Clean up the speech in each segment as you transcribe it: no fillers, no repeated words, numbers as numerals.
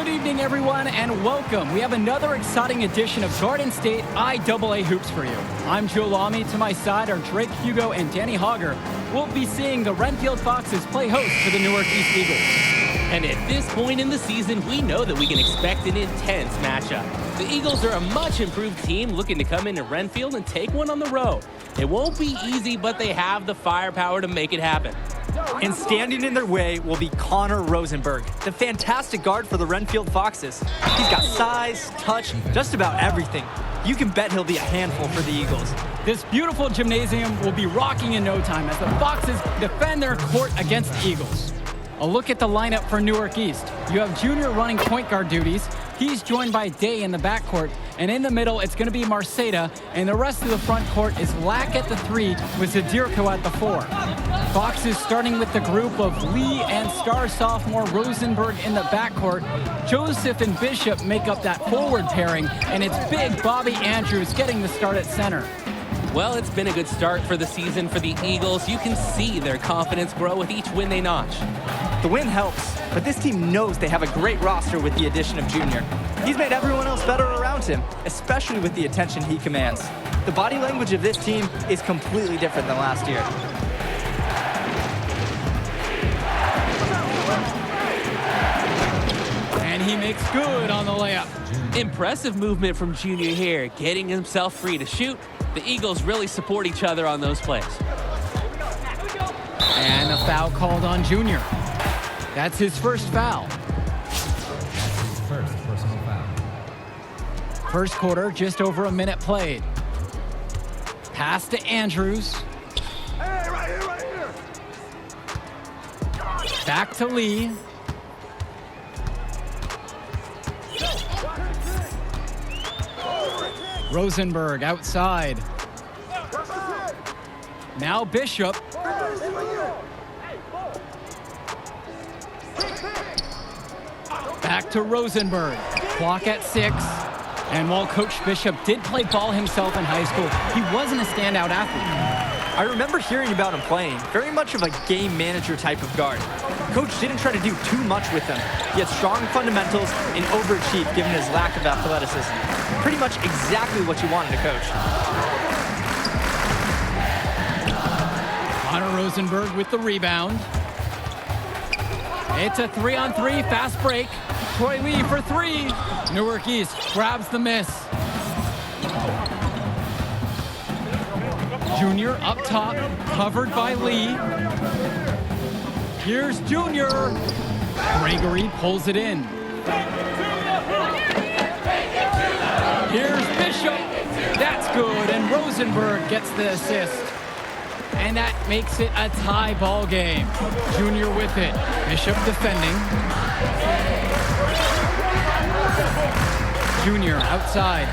Good evening, everyone, and welcome. We have another exciting edition of Garden State IAA Hoops for you. I'm Joe Lamy. To my side are Drake Hugo and Danny Hogger. We'll be seeing the Renfield Foxes play host to the Newark East Eagles. And at this point in the season, we know that we can expect an intense matchup. The Eagles are a much improved team looking to come into Renfield and take one on the road. It won't be easy, but they have the firepower to make it happen. And standing in their way will be Connor Rosenberg, the fantastic guard for the Renfield Foxes. He's got size, touch, just about everything. You can bet he'll be a handful for the Eagles. This beautiful gymnasium will be rocking in no time as the Foxes defend their court against the Eagles. A look at the lineup for Newark East. You have Junior running point guard duties. He's joined by Day in the backcourt. And in the middle, it's going to be Marceda. And the rest of the front court is Lack at the 3 with Zadirko at the 4. Foxes starting with the group of Lee and star sophomore Rosenberg in the backcourt. Joseph and Bishop make up that forward pairing. And it's big Bobby Andrews getting the start at center. Well, it's been a good start for the season for the Eagles. You can see their confidence grow with each win they notch. The win helps, but this team knows they have a great roster with the addition of Junior. He's made everyone else better around him, especially with the attention he commands. The body language of this team is completely different than last year. And he makes good on the layup. Impressive movement from Junior here, getting himself free to shoot. The Eagles really support each other on those plays. And a foul called on Junior. That's his first foul. First personal foul. First quarter, just over a minute played. Pass to Andrews. Hey, right here. Back to Lee. Rosenberg outside. Now Bishop. Back to Rosenberg. Clock at 6. And while Coach Bishop did play ball himself in high school, he wasn't a standout athlete. I remember hearing about him playing, very much of a game manager type of guard. Coach didn't try to do too much with him. He had strong fundamentals and overachieved given his lack of athleticism. Pretty much exactly what you wanted to coach. Connor Rosenberg with the rebound. It's a 3-on-3 fast break. Troy Lee for 3. Newark East grabs the miss. Junior up top, covered by Lee. Here's Junior. Gregory pulls it in. Here's Bishop. That's good, and Rosenberg gets the assist. And that makes it a tie ball game. Junior with it. Bishop defending. Junior outside.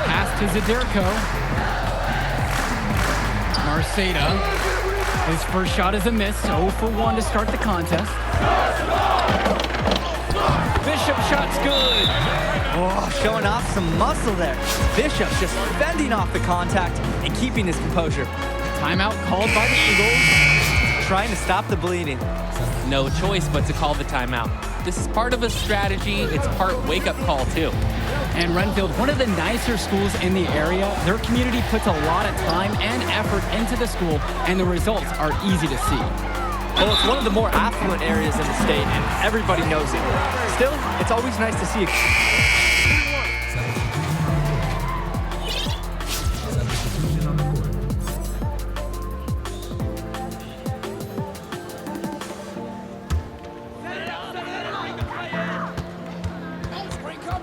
Pass to Zadirko. Marceda. His first shot is a miss. 0 for 1 to start the contest. Bishop shot's good. Oh, showing off some muscle there. Bishop's just fending off the contact and keeping his composure. Timeout called by the Eagles. Trying to stop the bleeding. No choice but to call the timeout. This is part of a strategy. It's part wake-up call, too. And Renfield, one of the nicer schools in the area, their community puts a lot of time and effort into the school, and the results are easy to see. Well, it's one of the more affluent areas in the state, and everybody knows it. Still, it's always nice to see a... Substitution on the court.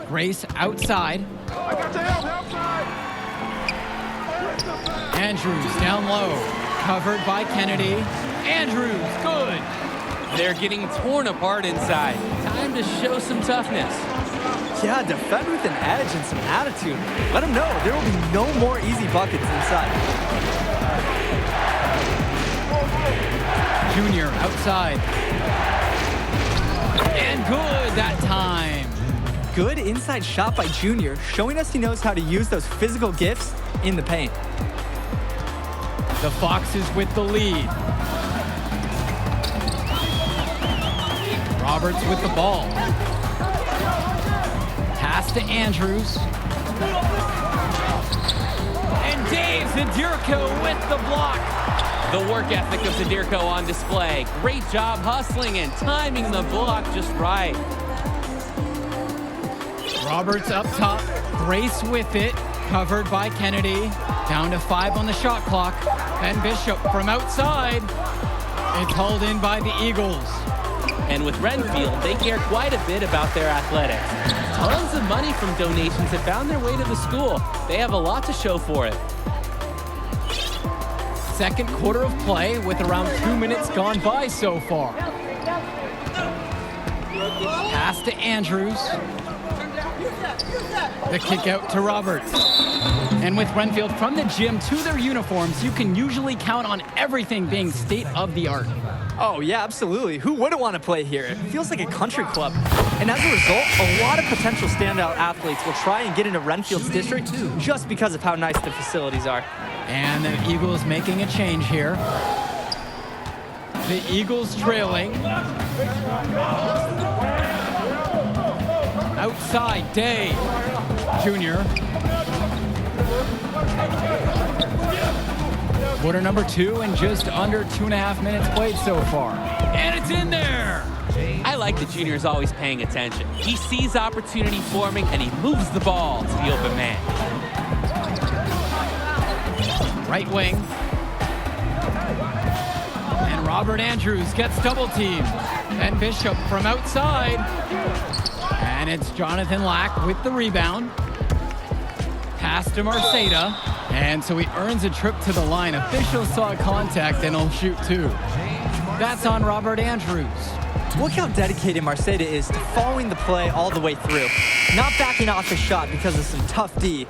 Grace outside. I got the help outside. Andrews down low. Covered by Kennedy. Andrews, good. They're getting torn apart inside. Time to show some toughness. Yeah, defend with an edge and some attitude. Let them know there will be no more easy buckets inside. Junior outside. And good that time. Good inside shot by Junior, showing us he knows how to use those physical gifts in the paint. The Foxes with the lead. Roberts with the ball. Pass to Andrews. And Dave Zadirko with the block. The work ethic of Zadirko on display. Great job hustling and timing the block just right. Roberts up top. Grace with it. Covered by Kennedy. Down to 5 on the shot clock. Ben Bishop from outside. It's hauled in by the Eagles. And with Renfield, they care quite a bit about their athletics. Tons of money from donations have found their way to the school. They have a lot to show for it. Second quarter of play with around 2 minutes gone by so far. Pass to Andrews. The kick out to Roberts. And with Renfield from the gym to their uniforms, you can usually count on everything being state of the art. Oh, yeah, absolutely. Who wouldn't want to play here? It feels like a country club. And as a result, a lot of potential standout athletes will try and get into Renfield's district just because of how nice the facilities are. And the Eagles making a change here. The Eagles trailing. Outside, Day. Junior. Quarter number 2 and just under 2.5 minutes played so far. And it's in there! I like the juniors always paying attention. He sees opportunity forming and he moves the ball to the open man. Right wing. And Robert Andrews gets double teamed. And Bishop from outside. And it's Jonathan Lack with the rebound. Pass to Marceda. And so he earns a trip to the line. Officials saw contact and he'll shoot 2. That's on Robert Andrews. Look how dedicated Marceda is to following the play all the way through. Not backing off his shot because of some tough D.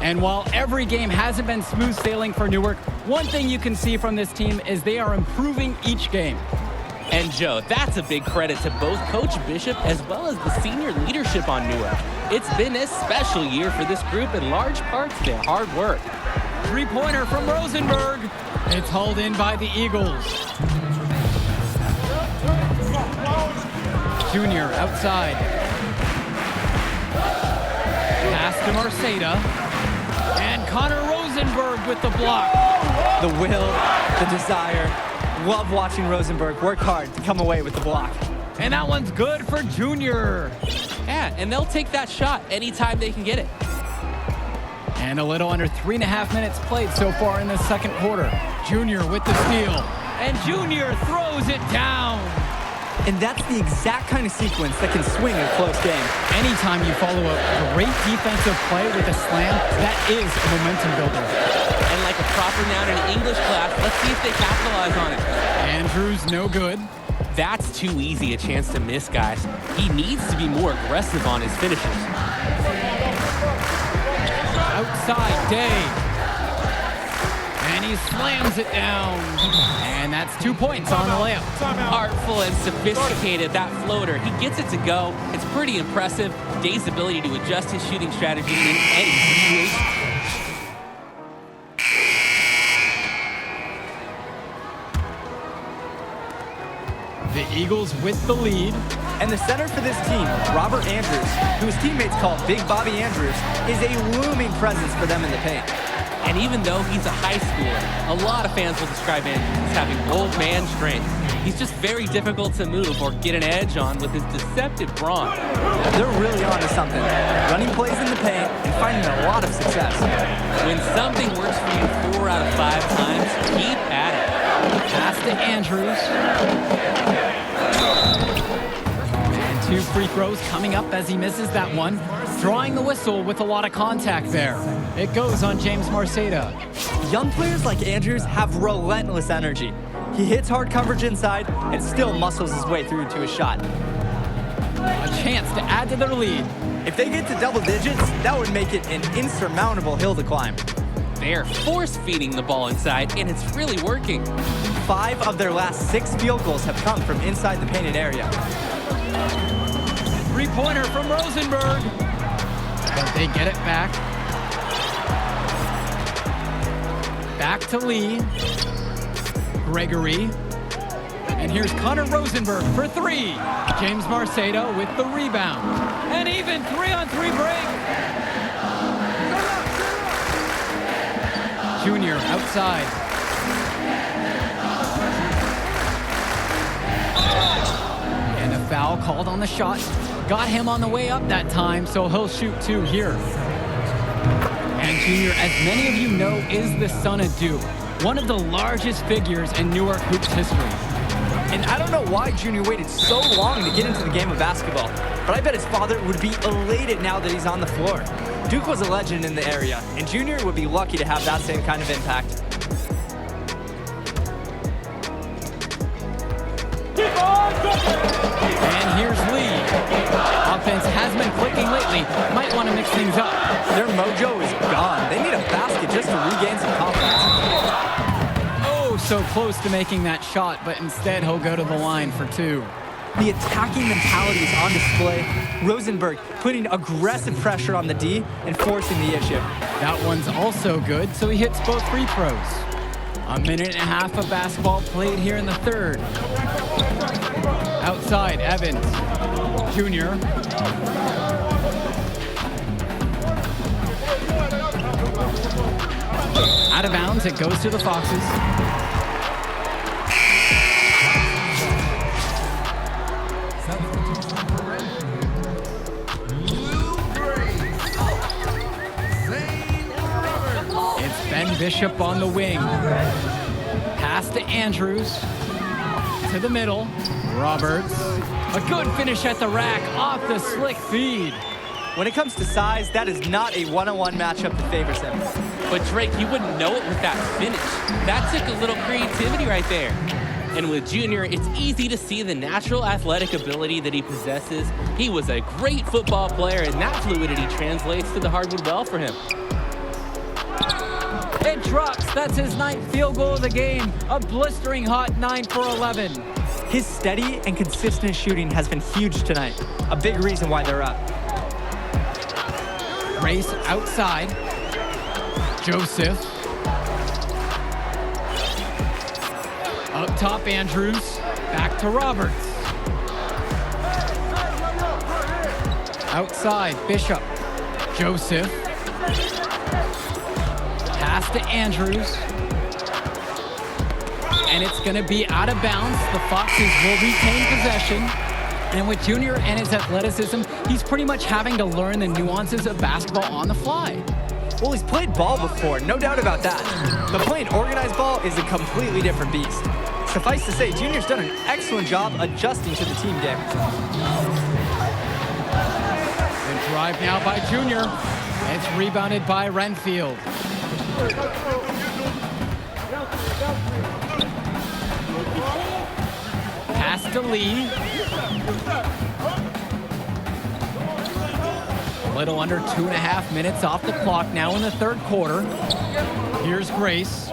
And while every game hasn't been smooth sailing for Newark, one thing you can see from this team is they are improving each game. And Joe, that's a big credit to both Coach Bishop as well as the senior leadership on Newark. It's been a special year for this group in large part to their hard work. Three-pointer from Rosenberg. It's hauled in by the Eagles. Junior outside. Pass to Marceda. And Connor Rosenberg with the block. The will, the desire. Love watching Rosenberg work hard to come away with the block. And that one's good for Junior. Yeah, and they'll take that shot anytime they can get it. And a little under 3.5 minutes played so far in the second quarter. Junior with the steal. And Junior throws it down. And that's the exact kind of sequence that can swing a close game. Anytime you follow a great defensive play with a slam, that is a momentum builder. And like a proper noun in English class, let's see if they capitalize on it. Andrews, no good. That's too easy a chance to miss, guys. He needs to be more aggressive on his finishes. Outside, Day. And he slams it down. And that's 2 points on the layup. Artful and sophisticated, that floater. He gets it to go. It's pretty impressive. Day's ability to adjust his shooting strategy in any situation. The Eagles with the lead. And the center for this team, Robert Andrews, who his teammates call Big Bobby Andrews, is a looming presence for them in the paint. And even though he's a high schooler, a lot of fans will describe Andrews as having old man strength. He's just very difficult to move or get an edge on with his deceptive brawn. They're really on to something. Running plays in the paint and finding a lot of success. When something works for you 4 out of 5 times, keep at it. Pass to Andrews. And 2 free throws coming up as he misses that one. Drawing the whistle with a lot of contact there. It goes on James Marceda. Young players like Andrews have relentless energy. He hits hard coverage inside and still muscles his way through to his shot. A chance to add to their lead. If they get to double digits, that would make it an insurmountable hill to climb. They're force-feeding the ball inside, and it's really working. 5 of their last 6 field goals have come from inside the painted area. Three-pointer from Rosenberg. But they get it back. Back to Lee. Gregory. And here's Connor Rosenberg for three. James Marceda with the rebound. And even 3-on-3 break. Junior outside. And a foul called on the shot. Got him on the way up that time, so he'll shoot two here. And Junior, as many of you know, is the son of Duke, one of the largest figures in Newark hoops history. And I don't know why Junior waited so long to get into the game of basketball, but I bet his father would be elated now that he's on the floor. Duke was a legend in the area, and Junior would be lucky to have that same kind of impact. And here's Lee. Offense has been clicking lately. Might want to mix things up. Their mojo is gone. They need a basket just to regain some confidence. Oh, so close to making that shot, but instead he'll go to the line for two. The attacking mentality is on display. Rosenberg putting aggressive pressure on the D and forcing the issue. That one's also good, so he hits both free throws. A minute and a half of basketball played here in the third. Outside, Evans. Junior. Out of bounds, it goes to the Foxes. It's Ben Bishop on the wing. Pass to Andrews. To the middle. Roberts. A good finish at the rack off the slick feed. When it comes to size, that is not a one-on-one matchup that favors him. But Drake, you wouldn't know it with that finish. That took a little creativity right there. And with Junior, it's easy to see the natural athletic ability that he possesses. He was a great football player, and that fluidity translates to the hardwood well for him. It drops. That's his 9th field goal of the game. A blistering hot 9 for 11. His steady and consistent shooting has been huge tonight. A big reason why they're up. Race outside. Joseph. Up top, Andrews. Back to Roberts. Outside, Bishop. Joseph. Pass to Andrews. And it's going to be out of bounds. The Foxes will retain possession. And with Junior and his athleticism, he's pretty much having to learn the nuances of basketball on the fly. Well, he's played ball before, no doubt about that. But playing organized ball is a completely different beast. Suffice to say, Junior's done an excellent job adjusting to the team game. The drive now by Junior. It's rebounded by Renfield. Pass to Lee. A little under 2.5 minutes off the clock now in the third quarter. Here's Grace.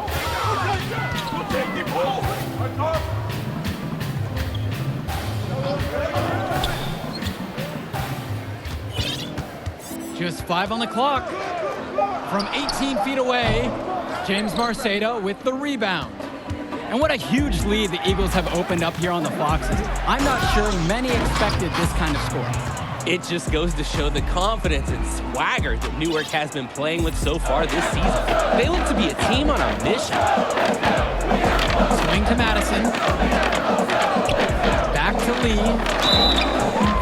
Just 5 on the clock. From 18 feet away, James Marceda with the rebound. And what a huge lead the Eagles have opened up here on the Foxes. I'm not sure many expected this kind of score. It just goes to show the confidence and swagger that Newark has been playing with so far this season. They look to be a team on a mission. Swing to Madison. Back to Lee.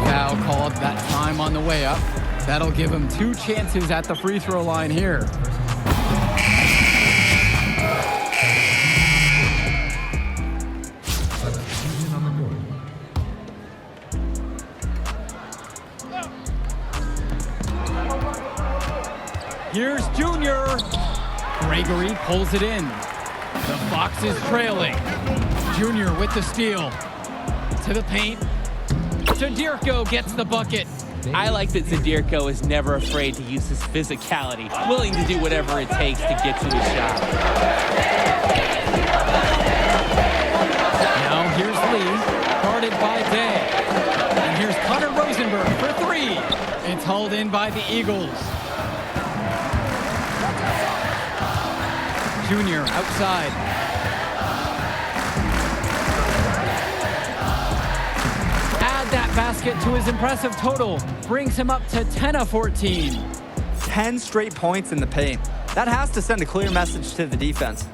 Foul called that time on the way up. That'll give him 2 chances at the free throw line here. Substitution on the board. Here's Junior. Gregory pulls it in. The Foxes trailing. Junior with the steal. To the paint. Jadirko gets the bucket. I like that Zadirko is never afraid to use his physicality, willing to do whatever it takes to get to his shot. Now here's Lee, guarded by Day. And here's Connor Rosenberg for 3. It's hauled in by the Eagles. Junior outside. basket to his impressive total brings him up to 10 of 14. 10 straight points in the paint. That has to send a clear message to the defense.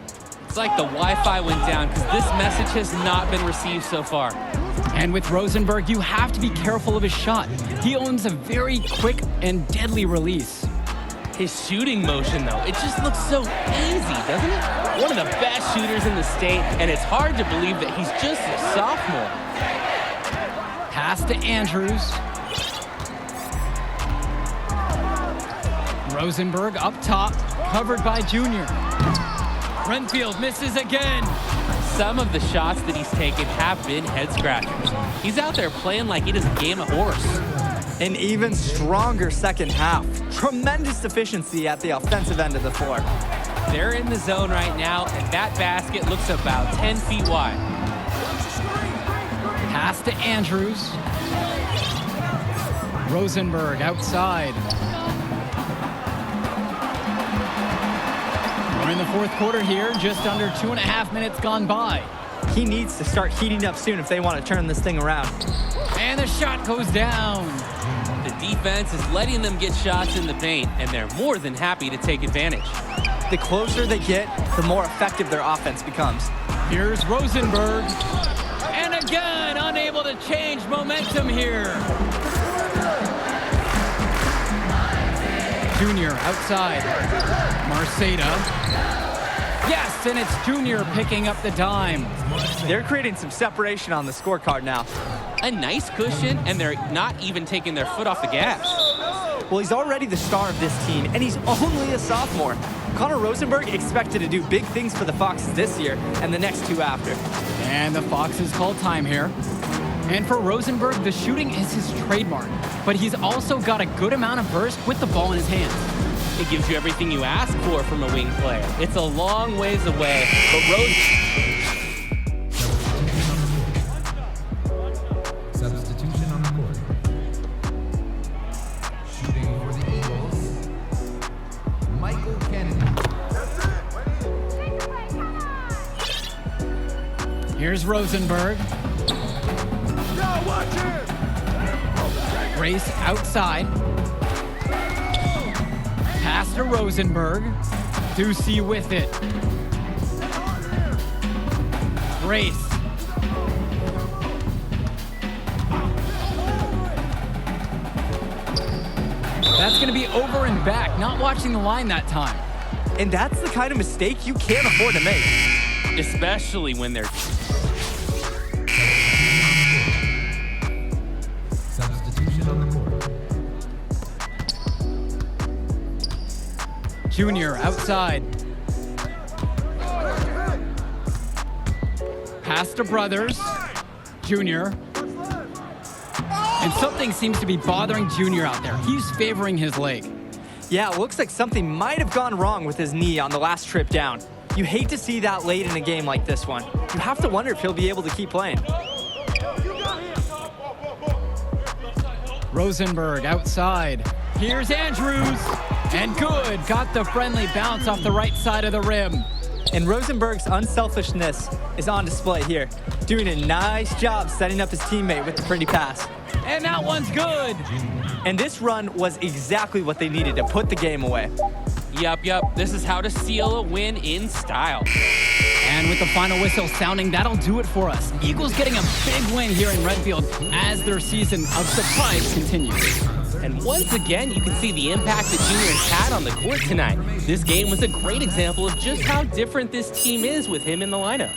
It's like the Wi-Fi went down because this message has not been received so far. And with Rosenberg, you have to be careful of his shot. He owns a very quick and deadly release. His shooting motion, though, it just looks so easy, doesn't it? One of the best shooters in the state, and it's hard to believe that he's just a sophomore. Pass to Andrews. Rosenberg up top, covered by Junior. Renfield misses again. Some of the shots that he's taken have been head-scratchers. He's out there playing like it is a game of horse. An even stronger second half. Tremendous efficiency at the offensive end of the floor. They're in the zone right now, and that basket looks about 10 feet wide. Pass to Andrews. Rosenberg outside. We're in the fourth quarter here, just under 2.5 minutes gone by. He needs to start heating up soon if they want to turn this thing around. And the shot goes down. The defense is letting them get shots in the paint, and they're more than happy to take advantage. The closer they get, the more effective their offense becomes. Here's Rosenberg. And again, unable to change momentum here. Junior outside. Marceda. Yes, and it's Junior picking up the dime. They're creating some separation on the scorecard now. A nice cushion, and they're not even taking their foot off the gas. Well, he's already the star of this team, and he's only a sophomore. Connor Rosenberg expected to do big things for the Foxes this year and the next two after. And the Foxes call time here. And for Rosenberg, the shooting is his trademark, but he's also got a good amount of burst with the ball in his hands. It gives you everything you ask for from a wing player. It's a long ways away, but Substitution on the court. Shooting for the Eagles, Michael Kennedy. Here's Rosenberg. Yo, watch it! Grace outside. Pass to Rosenberg. Ducey with it. Grace. That's going to be over and back, not watching the line that time. And that's the kind of mistake you can't afford to make. especially when they're Substitution on the court. Junior outside. Pass to Brothers. Junior. And something seems to be bothering Junior out there. He's favoring his leg. Yeah, it looks like something might have gone wrong with his knee on the last trip down. You hate to see that late in a game like this one. You have to wonder if he'll be able to keep playing. Rosenberg outside. Here's Andrews. And good. Got the friendly bounce off the right side of the rim. And Rosenberg's unselfishness is on display here, doing a nice job setting up his teammate with the pretty pass. And that one's good. And this run was exactly what they needed to put the game away. Yup. This is how to seal a win in style. And with the final whistle sounding, that'll do it for us. Eagles getting a big win here in Redfield as their season of surprise continues. And once again, you can see the impact that Junior has had on the court tonight. This game was a great example of just how different this team is with him in the lineup.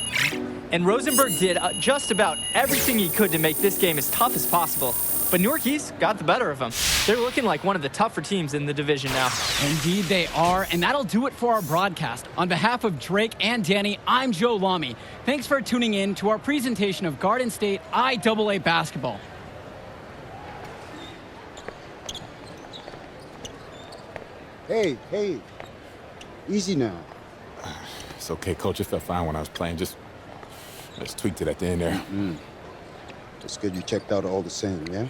And Rosenberg did just about everything he could to make this game as tough as possible. But Newark East got the better of them. They're looking like one of the tougher teams in the division now. Indeed they are, and that'll do it for our broadcast. On behalf of Drake and Danny, I'm Joe Lamy. Thanks for tuning in to our presentation of Garden State IAA basketball. Hey, easy now. It's okay, Coach. It felt fine when I was playing. Just tweaked it at the end there. It's good you checked out all the same, yeah?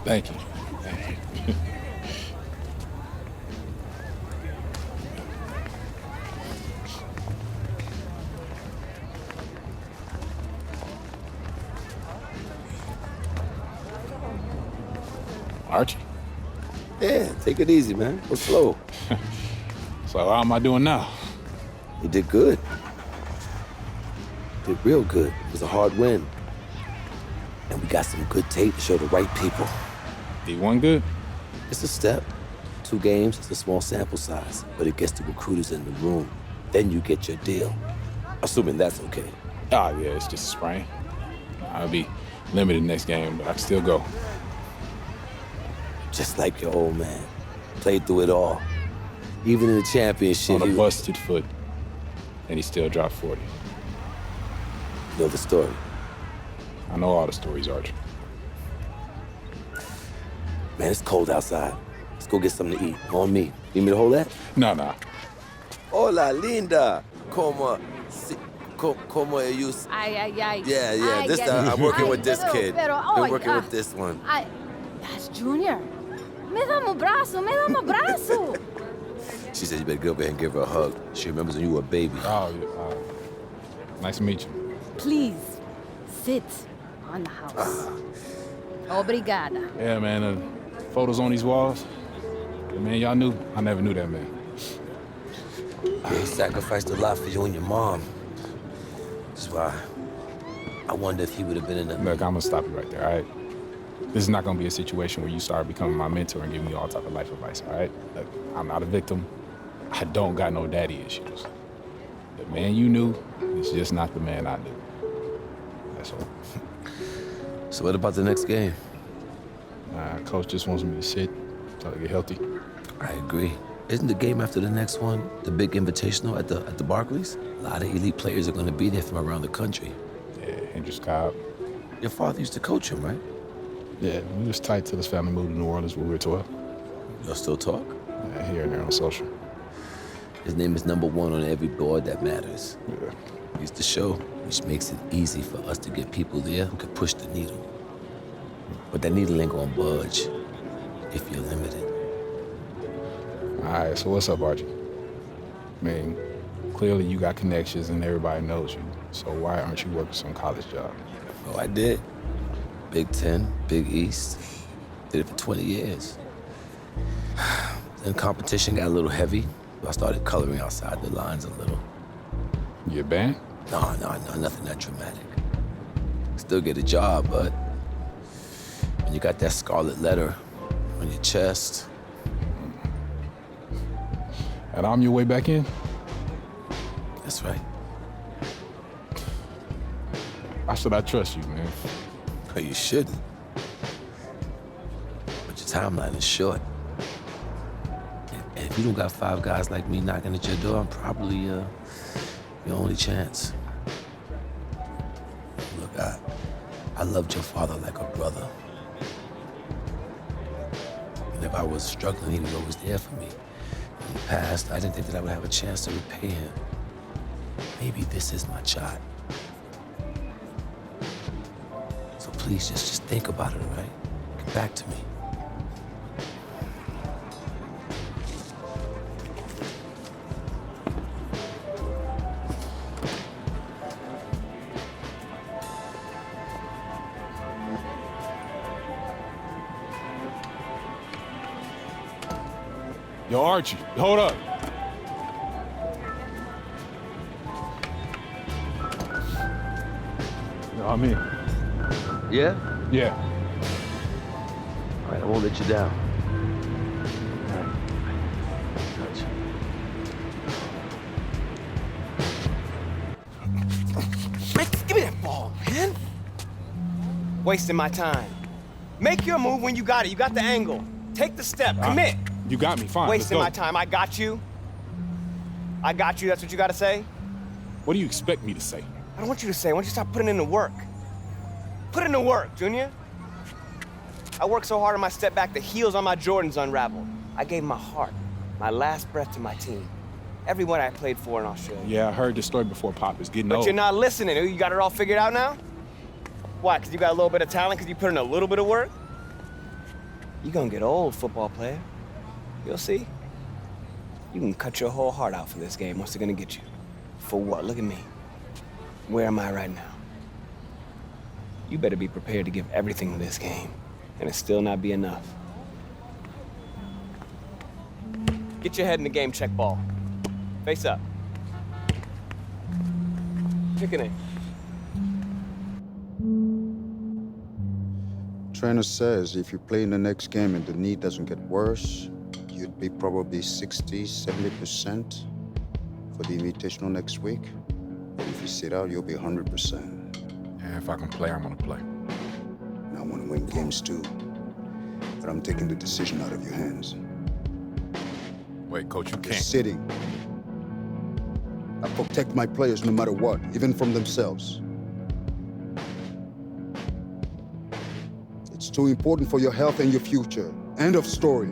Thank you. Thank you. Archie. Yeah, take it easy, man. Go slow. So how am I doing now? You did good. Did real good. It was a hard win. And we got some good tape to show the right people. D1 good? It's a step. 2 games, it's a small sample size, but it gets the recruiters in the room. Then you get your deal. Assuming that's okay. Ah, yeah, it's just a sprain. I'll be limited next game, but I can still go. Just like your old man. Played through it all. Even in the championship, On a he busted foot, and he still dropped 40. You know the story. I know all the stories, Archie. Man, it's cold outside. Let's go get something to eat. On me. Need me to hold that? No. Hola, linda. Como you... Ay. Yeah. Ay, This ay, I'm working ay, with this kid. Pero, Been working with this one. Ay, that's Junior. Me dá um abraço. She said you better go over and give her a hug. She remembers when you were a baby. Oh, yeah. Nice to meet you. Please, sit on the house. Obrigada. Yeah, man, photos on these walls. Yeah, man, y'all knew? I never knew that man. He sacrificed a lot for you and your mom. That's why I wonder if he would have been in the... Look, I'm gonna stop you right there, all right? This is not gonna be a situation where you start becoming my mentor and giving me all type of life advice, all right? Look, I'm not a victim. I don't got no daddy issues. The man you knew is just not the man I knew. That's all. So what about the next game? Coach just wants me to sit until I get healthy. I agree. Isn't the game after the next one the big invitational at the Barclays? A lot of elite players are going to be there from around the country. Yeah, Hendrix Cobb. Your father used to coach him, right? Yeah, we was tight till his family moved to New Orleans when we were 12. Y'all still talk? Yeah, here and there on social. His name is #1 on every board that matters. Yeah. He's the show, which makes it easy for us to get people there who can push the needle. But that needle ain't gonna budge if you're limited. All right, so what's up, Archie? I mean, clearly you got connections and everybody knows you. So why aren't you working some college job? Oh, I did. Big Ten, Big East. Did it for 20 years. Then competition got a little heavy. So I started coloring outside the lines a little. You a band? No, nothing that dramatic. Still get a job, but when you got that scarlet letter on your chest. And I'm your way back in? That's right. Why should I trust you, man? Well, you shouldn't. But your timeline is short. And if you don't got 5 guys like me knocking at your door, I'm probably your only chance. Look, I loved your father like a brother. And if I was struggling, he was always there for me. In the past, I didn't think that I would have a chance to repay him. Maybe this is my shot. So please, just think about it, all right? Get back to me. Yo, Archie, hold up. No, I'm in. Yeah? Yeah. All right, I won't let you down. Man, give me that ball, man. Wasting my time. Make your move when you got it. You got the angle. Take the step. Commit. You got me, fine. Wasting my let's go. time. I got you. I got you. That's what you got to say? What do you expect me to say? I don't want you to say. I want you to stop putting in the work. Put in the work, Junior. I worked so hard on my step back, the heels on my Jordans unraveled. I gave my heart, my last breath to my team. Everyone I played for in Australia. Yeah, I heard the story before Pop. It's getting But old. you're not listening. You got it all figured out now? Why, because you got a little bit of talent because you put in a little bit of work? You're gonna get old, football player. You'll see. You can cut your whole heart out for this game. What's it gonna get you? For what? Look at me. Where am I right now? You better be prepared to give everything to this game, and it still not be enough. Get your head in the game, check ball. Face up. Pick a name. Trainer says if you play in the next game and the knee doesn't get worse, you'd be probably 60, 70% for the invitational next week. But if you sit out, you'll be 100%. And if I can play, I'm gonna play. And I want to win games too. But I'm taking the decision out of your hands. Wait, Coach, you You're can't. sitting. I protect my players no matter what, even from themselves. It's too important for your health and your future. End of story.